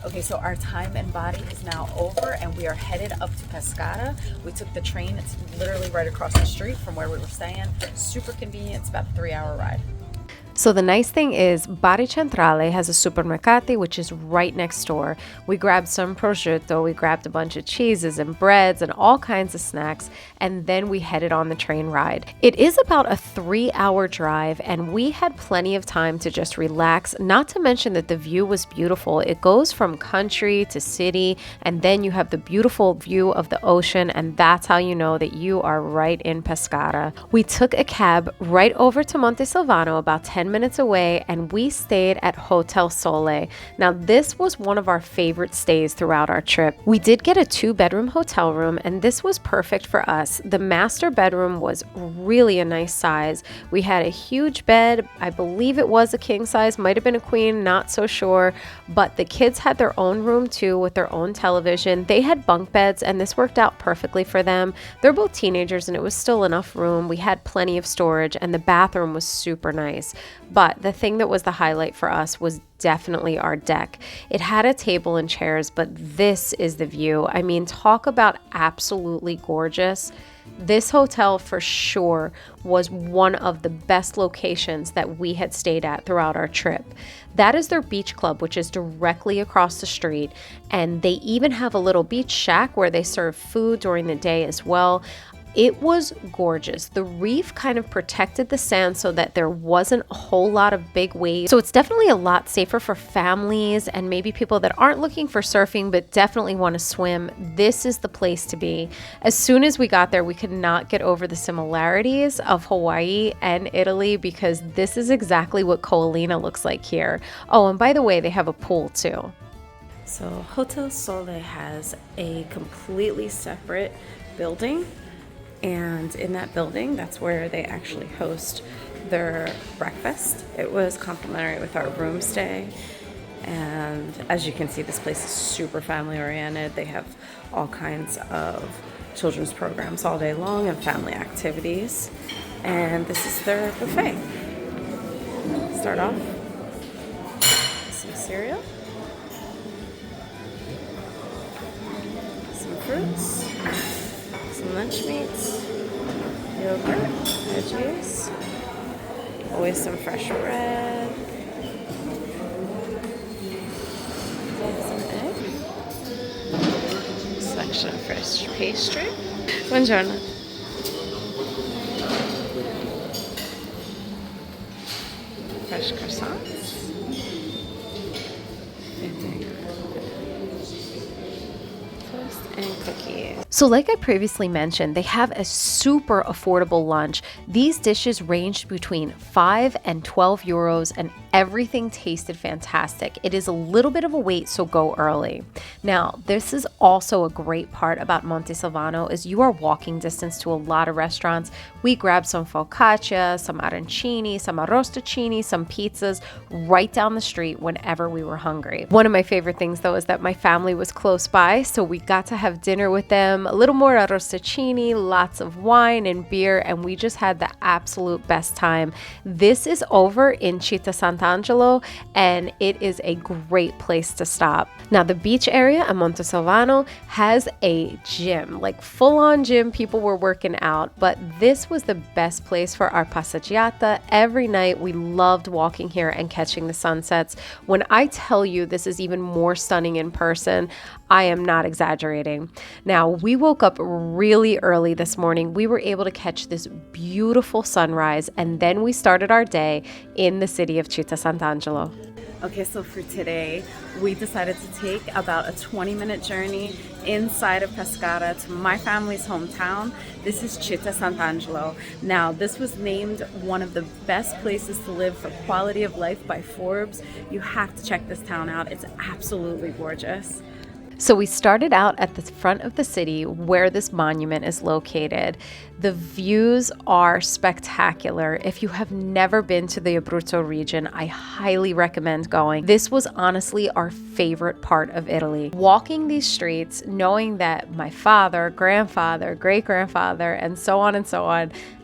Okay, so our time in Bari is now over and we are headed up to Pescara. We took the train. It's literally right across the street from where we were staying. Super convenient. It's about a 3-hour ride. So the nice thing is Bari Centrale has a supermercati, which is right next door. We grabbed some prosciutto, we grabbed a bunch of cheeses and breads and all kinds of snacks, and then we headed on the train ride. It is about a 3-hour drive, and we had plenty of time to just relax, not to mention that the view was beautiful. It goes from country to city, and then you have the beautiful view of the ocean, and that's how you know that you are right in Pescara. We took a cab right over to Montesilvano, about 10 minutes away, and we stayed at Hotel Sole. Now, this was one of our favorite stays throughout our trip. We did get a 2-bedroom hotel room, and this was perfect for us. The master bedroom was really a nice size. We had a huge bed. I believe it was a king size, might have been a queen, not so sure, but the kids had their own room too with their own television. They had bunk beds, and this worked out perfectly for them. They're both teenagers, and it was still enough room. We had plenty of storage, and the bathroom was super nice. But the thing that was the highlight for us was definitely our deck. It had a table and chairs, but this is the view. I mean, talk about absolutely gorgeous. This hotel for sure was one of the best locations that we had stayed at throughout our trip. That is their beach club, which is directly across the street, and they even have a little beach shack where they serve food during the day as well. It was gorgeous. The reef kind of protected the sand so that there wasn't a whole lot of big waves. So it's definitely a lot safer for families and maybe people that aren't looking for surfing but definitely want to swim. This is the place to be. As soon as we got there, we could not get over the similarities of Hawaii and Italy because this is exactly what Ko'olina looks like here. Oh, and by the way, they have a pool too. So Hotel Sole has a completely separate building. And in that building, that's where they actually host their breakfast. It was complimentary with our room stay. And as you can see, this place is super family oriented. They have all kinds of children's programs all day long and family activities. And this is their buffet. Start off with some cereal, some fruits, some lunch meats, yogurt, veggies, always some fresh bread, some egg, selection of fresh pastry. Buongiorno. Fresh croissants. Toast and cookies. So like I previously mentioned, they have a super affordable lunch. These dishes ranged between 5 and 12 euros and everything tasted fantastic. It is a little bit of a wait, so go early. Now, this is also a great part about Montesilvano is you are walking distance to a lot of restaurants. We grabbed some focaccia, some arancini, some arrosticini, some pizzas right down the street whenever we were hungry. One of my favorite things though is that my family was close by, so we got to have dinner with them, a little more arrosticini, lots of wine and beer, and we just had the absolute best time. This is over in Citta Sant'Angelo, and it is a great place to stop. Now, the beach area at Montesilvano has a gym, like full-on gym. People were working out, but this was the best place for our passeggiata. Every night we loved walking here and catching the sunsets. When I tell you this is even more stunning in person, I am not exaggerating. Now, we woke up really early this morning. We were able to catch this beautiful sunrise, and then we started our day in the city of Citta Sant'Angelo. Okay, so for today, we decided to take about a 20-minute journey inside of Pescara to my family's hometown. This is Citta Sant'Angelo. Now, this was named one of the best places to live for quality of life by Forbes. You have to check this town out. It's absolutely gorgeous. So we started out at the front of the city where this monument is located. The views are spectacular. If you have never been to the Abruzzo region, I highly recommend going. This was honestly our favorite part of Italy. Walking these streets, knowing that my father, grandfather, great-grandfather, and so on,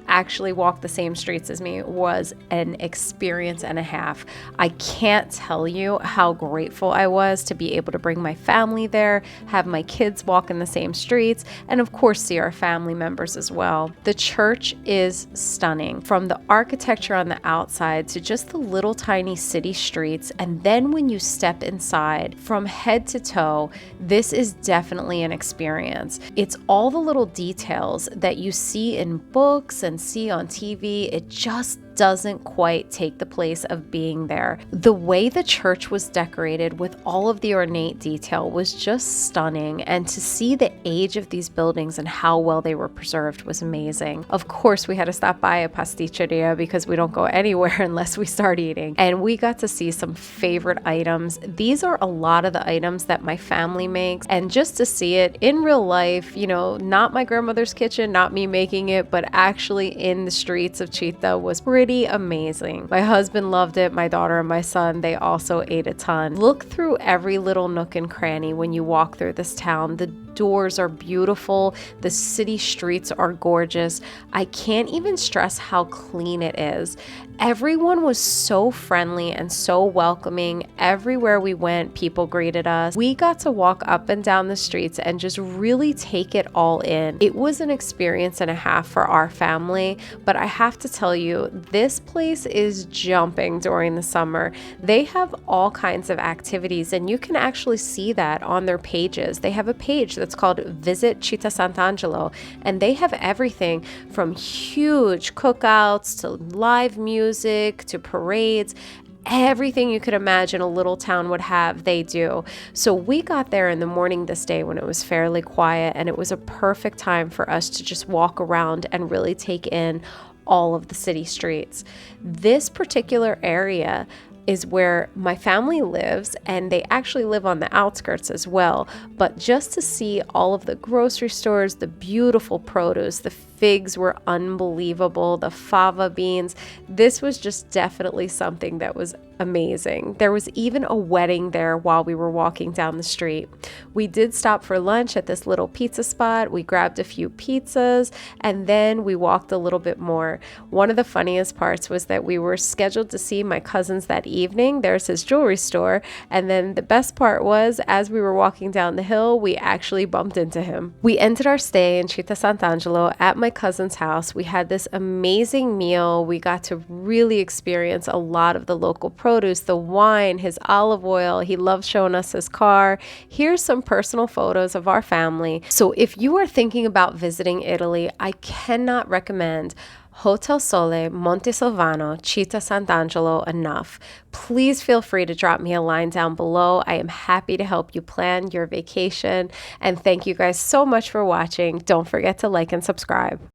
actually walk the same streets as me was an experience and a half. I can't tell you how grateful I was to be able to bring my family there, have my kids walk in the same streets, and of course see our family members as well. The church is stunning, from the architecture on the outside to just the little tiny city streets, and then when you step inside, from head to toe, this is definitely an experience. It's all the little details that you see in books and see on TV. It just doesn't quite take the place of being there. The way the church was decorated with all of the ornate detail was just stunning, and to see the age of these buildings and how well they were preserved was amazing. Of course, we had to stop by a pasticceria because we don't go anywhere unless we start eating, and we got to see some favorite items. These are a lot of the items that my family makes, and just to see it in real life, you know, not my grandmother's kitchen, not me making it, but actually in the streets of Citta was pretty amazing. My husband loved it. My daughter and my son, they also ate a ton. Look through every little nook and cranny when you walk through this town. The doors are beautiful. The city streets are gorgeous. I can't even stress how clean it is. Everyone was so friendly and so welcoming. Everywhere we went, people greeted us. We got to walk up and down the streets and just really take it all in. It was an experience and a half for our family, but I have to tell you, this place is jumping during the summer. They have all kinds of activities, and you can actually see that on their pages. They have a page that's called Visit Citta Sant'Angelo, and they have everything from huge cookouts to live music to parades. Everything you could imagine a little town would have, they do. So we got there in the morning this day when it was fairly quiet, and it was a perfect time for us to just walk around and really take in all of the city streets. This particular area is where my family lives, and they actually live on the outskirts as well. But just to see all of the grocery stores, the beautiful produce, the figs were unbelievable, the fava beans, this was just definitely something that was amazing. There was even a wedding there while we were walking down the street. We did stop for lunch at this little pizza spot. We grabbed a few pizzas, and then we walked a little bit more. One of the funniest parts was that we were scheduled to see my cousins that evening. There's his jewelry store, and then the best part was, as we were walking down the hill, we actually bumped into him. We ended our stay in Citta Sant'Angelo at my cousin's house. We had this amazing meal. We got to really experience a lot of the local produce, the wine, his olive oil. He loved showing us his car. Here's some personal photos of our family. So if you are thinking about visiting Italy, I cannot recommend Hotel Sole Montesilvano Citta Sant'Angelo enough. Please feel free to drop me a line down below. I am happy to help you plan your vacation. And thank you guys so much for watching. Don't forget to like and subscribe.